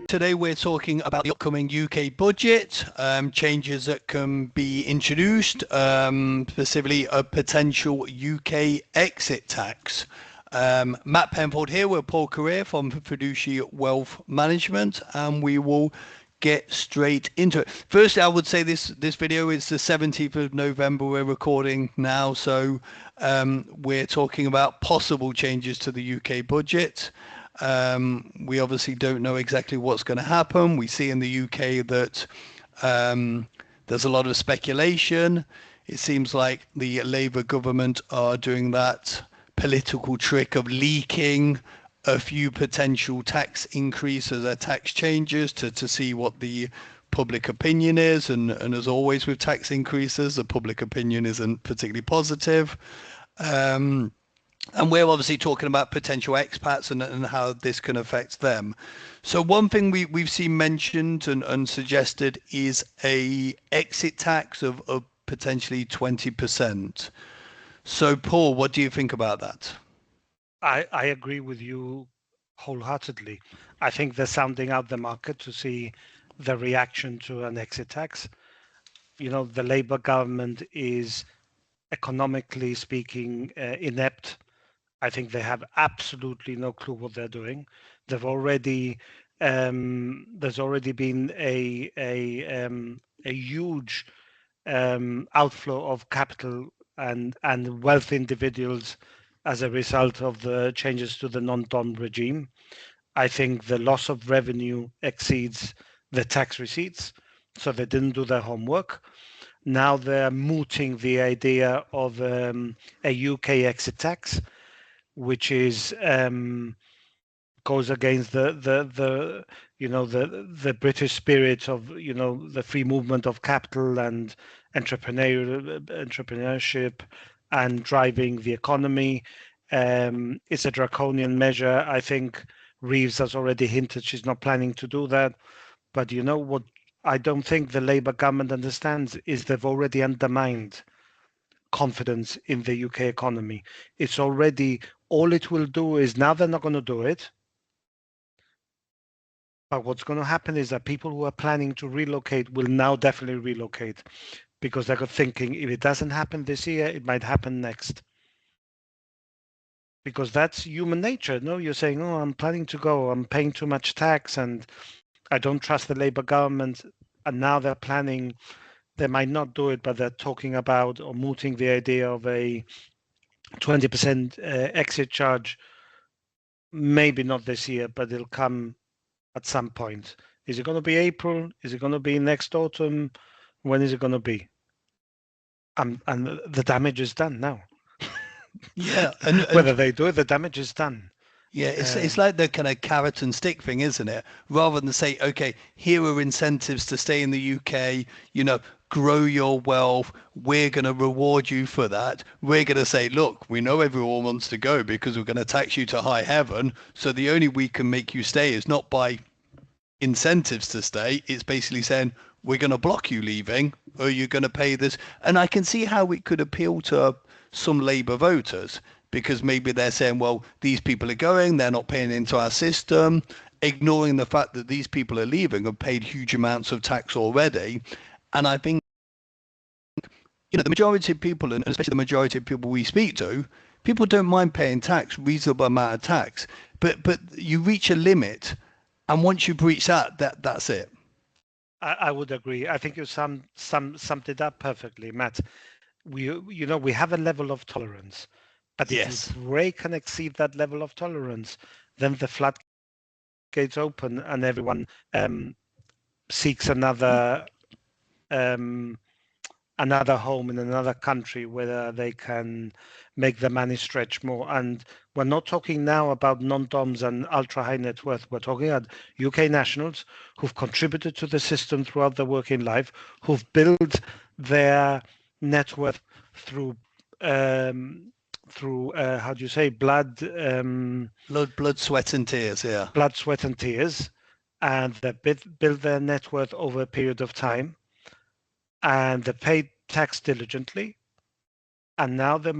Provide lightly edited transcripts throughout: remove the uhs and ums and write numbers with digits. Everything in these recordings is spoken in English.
Today we're talking about the upcoming UK budget, changes that can be introduced, specifically a potential UK exit tax. Matt Penfold here with Paul Career from Fiduciary Wealth Management, and we will get straight into it. Firstly, I would say this video is the 17th of November we're recording now, so we're talking about possible changes to the UK budget. We obviously don't know exactly what's going to happen. We see in the UK that there's a lot of speculation. It seems like the Labour government are doing that political trick of leaking a few potential tax increases or tax changes to see what the public opinion is. And as always with tax increases, the public opinion isn't particularly positive. And we're obviously talking about potential expats and how this can affect them. So one thing we've seen mentioned and suggested is a exit tax of potentially 20%. So Paul, what do you think about that? I agree with you wholeheartedly. I think they're sounding out the market to see the reaction to an exit tax. You know, the Labour government is, economically speaking, inept. I think they have absolutely no clue what they're doing. They've already there's already been a huge outflow of capital and wealth individuals as a result of the changes to the non-dom regime. I think the loss of revenue exceeds the tax receipts, so they didn't do their homework. Now they're mooting the idea of a UK exit tax, which is goes against the British spirit of the free movement of capital and entrepreneurship and driving the economy. It's a draconian measure. I think Reeves has already hinted she's not planning to do that. But you know what I don't think the Labour government understands is they've already undermined confidence in the UK economy. It's already, all it will do is, now they're not going to do it. But what's going to happen is that people who are planning to relocate will now definitely relocate, because they're thinking if it doesn't happen this year, it might happen next. Because that's human nature. No, you're saying, oh, I'm planning to go, I'm paying too much tax and I don't trust the Labour government. And now they're planning, they might not do it, but they're talking about or mooting the idea of a 20% exit charge. Maybe not this year, but it'll come at some point. Is it going to be April? Is it going to be next autumn? When is it going to be? And the damage is done now. Yeah, and whether they do it, the damage is done. Yeah, it's like the kind of carrot and stick thing, isn't it? Rather than say, okay, here are incentives to stay in the UK, grow your wealth. We're going to reward you for that. We're going to say, look, we know everyone wants to go because we're going to tax you to high heaven. So the only way we can make you stay is not by incentives to stay. It's basically saying, we're going to block you leaving or you're going to pay this. And I can see how it could appeal to some Labour voters, because maybe they're saying, well, these people are going, they're not paying into our system, ignoring the fact that these people are leaving, have paid huge amounts of tax already. And I think, the majority of people, and especially the majority of people we speak to, people don't mind paying tax, reasonable amount of tax, but you reach a limit, and once you've reached that's it. I would agree. I think you summed it up perfectly, Matt. We have a level of tolerance. But if you break and exceed that level of tolerance, then the floodgates open and everyone seeks another home in another country where they can make the money stretch more. And we're not talking now about non-doms and ultra high net worth. We're talking about UK nationals who've contributed to the system throughout their working life, who've built their net worth through how do you say, blood, sweat and tears, yeah. Blood, sweat and tears, and they build their net worth over a period of time, and they paid tax diligently, and now they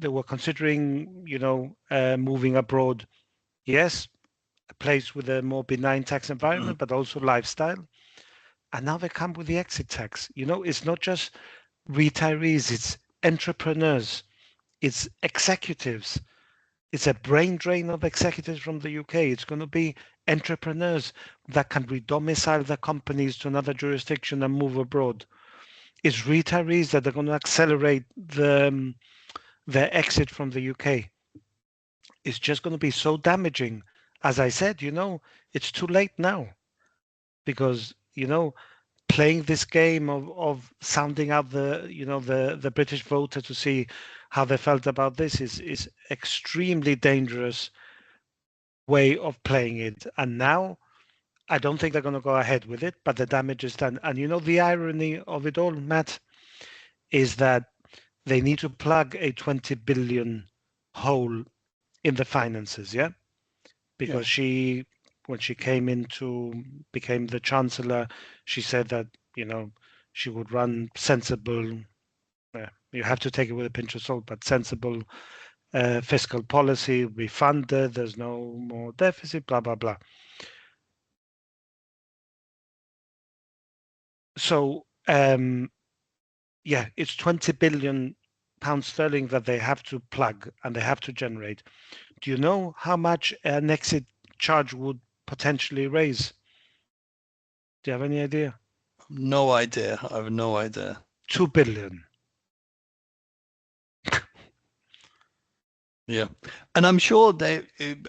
were considering, moving abroad Yes, a place with a more benign tax environment, but also lifestyle. And now they come with the exit tax. It's not just retirees, it's entrepreneurs, it's executives. It's a brain drain of executives from the UK. It's going to be entrepreneurs that can redomicile their companies to another jurisdiction and move abroad. It's retirees that are going to accelerate their exit from the UK. It's just going to be so damaging. As I said, it's too late now because, playing this game of sounding out the British voter to see how they felt about this is extremely dangerous way of playing it. And now I don't think they're going to go ahead with it, but the damage is done. And the irony of it all, Matt, is that they need to plug a 20 billion hole in the finances, yeah? Yeah. Because when she became the chancellor, she said that, she would run sensible, you have to take it with a pinch of salt, but sensible fiscal policy, be funded, there's no more deficit, blah, blah, blah. So, yeah, it's 20 billion pounds sterling that they have to plug and they have to generate. Do you know how much an exit charge would potentially raise? Do you have any idea? No idea. I have no idea. 2 billion. Yeah. And I'm sure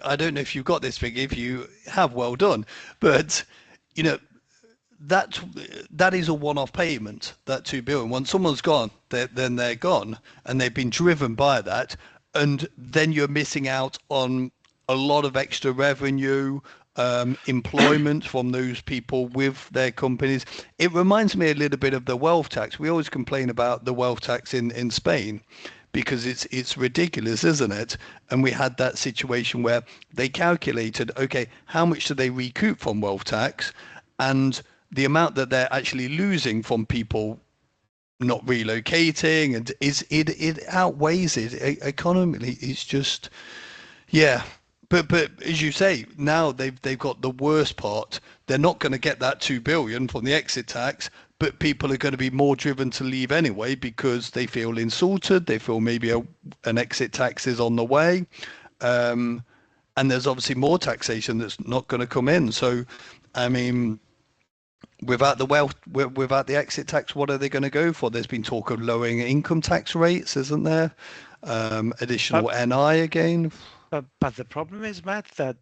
I don't know if you've got this thing. If you have, well done. But, you know, that that is a one-off payment, that 2 billion. Once someone's gone, then they're gone, and they've been driven by that, and then you're missing out on a lot of extra revenue, employment from those people with their companies. It reminds me a little bit of the wealth tax. We always complain about the wealth tax in Spain because it's ridiculous, isn't it? And we had that situation where they calculated, okay, how much do they recoup from wealth tax, and the amount that they're actually losing from people not relocating, and it outweighs it economically. It's just, yeah. But as you say, now they've got the worst part. They're not going to get that 2 billion from the exit tax, but people are going to be more driven to leave anyway because they feel insulted. They feel maybe an exit tax is on the way, and there's obviously more taxation that's not going to come in. So, I mean, without the exit tax, what are they going to go for? There's been talk of lowering income tax rates, isn't there? But, Additional NI again. but the problem is, Matt, that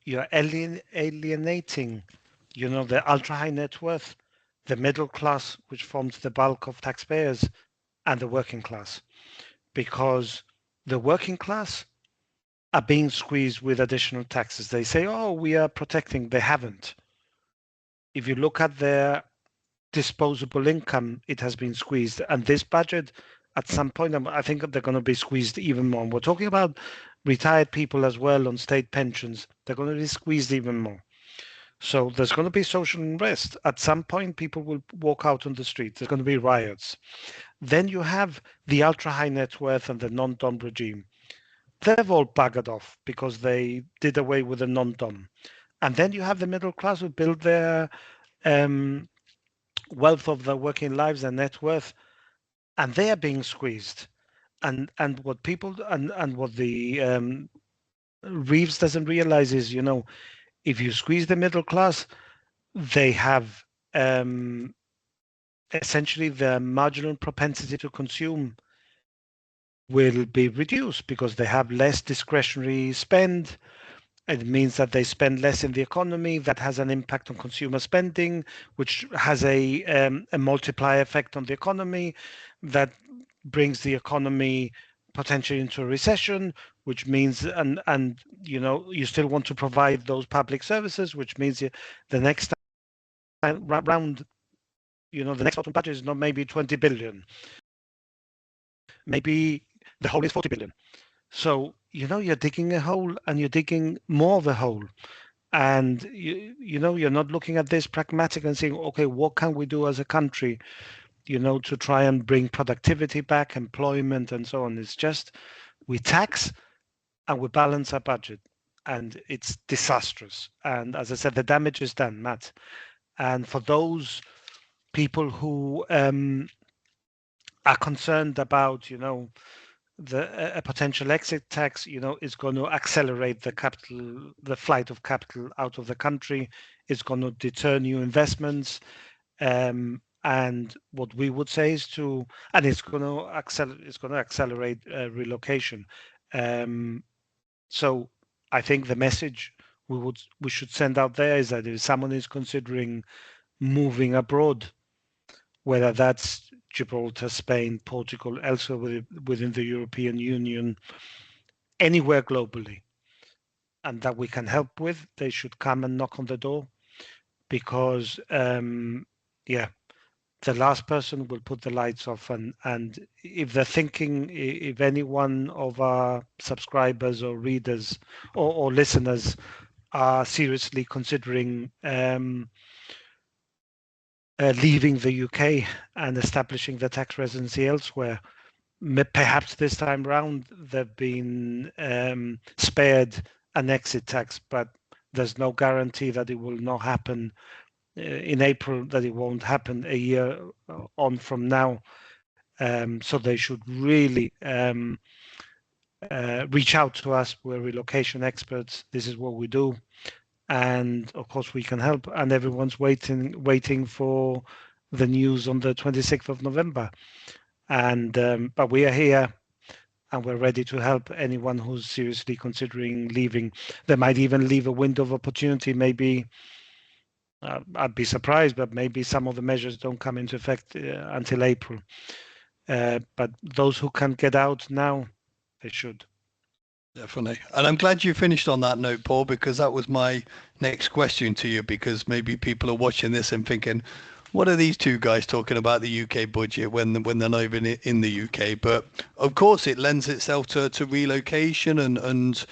you're alienating, the ultra high net worth, the middle class, which forms the bulk of taxpayers, and the working class, because the working class are being squeezed with additional taxes. They say, oh, we are protecting. They haven't. If you look at their disposable income, it has been squeezed. And this budget, at some point, I think they're going to be squeezed even more. We're talking about retired people as well on state pensions. They're going to be squeezed even more. So there's going to be social unrest. At some point, people will walk out on the streets. There's going to be riots. Then you have the ultra high net worth and the non-dom regime. They've all buggered off because they did away with the non-dom. And then you have the middle class who build their um, wealth of their working lives and net worth, and they are being squeezed. And what people and what the Reeves doesn't realize is, if you squeeze the middle class, they have essentially the marginal propensity to consume will be reduced because they have less discretionary spend. It means that they spend less in the economy. That has an impact on consumer spending, which has a multiplier effect on the economy. That brings the economy potentially into a recession, which means and you still want to provide those public services, which means the next time round, the next autumn budget is not maybe 20 billion, maybe the whole is 40 billion. So you're digging a hole and you're digging more of a hole. And you're not looking at this pragmatic and saying, okay, what can we do as a country, to try and bring productivity back, employment, and so on. It's just we tax and we balance our budget. and it's disastrous. And as I said, the damage is done, Matt. And for those people who are concerned about, a potential exit tax, is going to accelerate the flight of capital out of the country, is going to deter new investments. And what we would say is and it's going to accelerate relocation. So I think the message we should send out there is that if someone is considering moving abroad, whether that's Gibraltar, Spain, Portugal, elsewhere within the European Union, anywhere globally, and that we can help with, they should come and knock on the door, because the last person will put the lights off. And if they're thinking, if any one of our subscribers or readers or listeners are seriously considering leaving the UK and establishing the tax residency elsewhere, perhaps this time round they've been spared an exit tax, but there's no guarantee that it will not happen in April, that it won't happen a year on from now. So they should really reach out to us. We're relocation experts. This is what we do. And of course we can help. And everyone's waiting for the news on the 26th of November. And but we are here, and we're ready to help anyone who's seriously considering leaving. They might even leave a window of opportunity. Maybe I'd be surprised, but maybe some of the measures don't come into effect until April. But those who can get out now, they should. Definitely. And I'm glad you finished on that note, Paul, because that was my next question to you, because maybe people are watching this and thinking, what are these two guys talking about the UK budget when they're not even in the UK? But of course, it lends itself to relocation and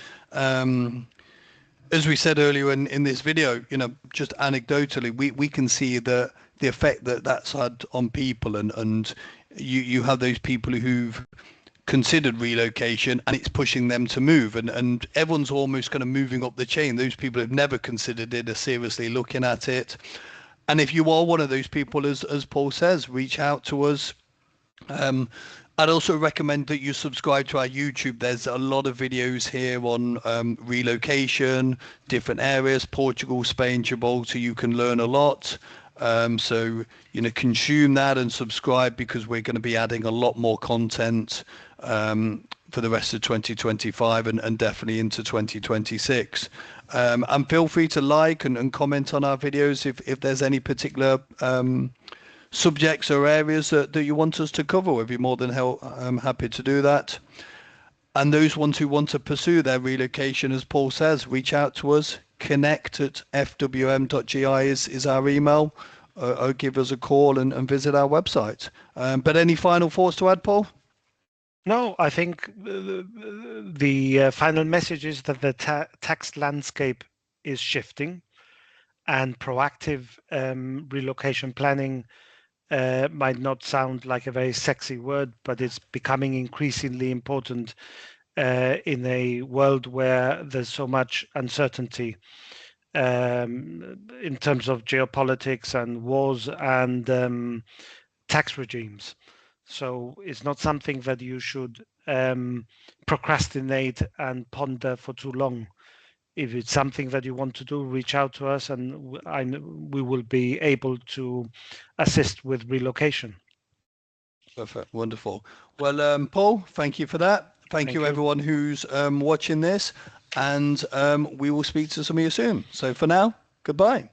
as we said earlier in this video, just anecdotally, we can see the effect that's had on people, and you have those people who've considered relocation and it's pushing them to move, and everyone's almost kind of moving up the chain. Those people who've never considered it are seriously looking at it. And if you are one of those people, as Paul says, reach out to us. I'd also recommend that you subscribe to our YouTube. There's a lot of videos here on relocation, different areas, Portugal, Spain, Gibraltar. You can learn a lot. So, consume that and subscribe, because we're going to be adding a lot more content for the rest of 2025 and definitely into 2026. And feel free to like and comment on our videos if there's any particular subjects or areas that you want us to cover. We'd be more than happy to do that. And those ones who want to pursue their relocation, as Paul says, reach out to us. connect@fwm.gi is our email, or give us a call and visit our website. But any final thoughts to add, Paul? No, I think the final message is that the tax landscape is shifting, and proactive relocation planning might not sound like a very sexy word, but it's becoming increasingly important in a world where there's so much uncertainty in terms of geopolitics and wars and tax regimes. So it's not something that you should procrastinate and ponder for too long. If it's something that you want to do, reach out to us, and we will be able to assist with relocation. Perfect. Wonderful. Well, Paul, thank you for that. Thank you, everyone who's watching this, and we will speak to some of you soon. So for now, goodbye.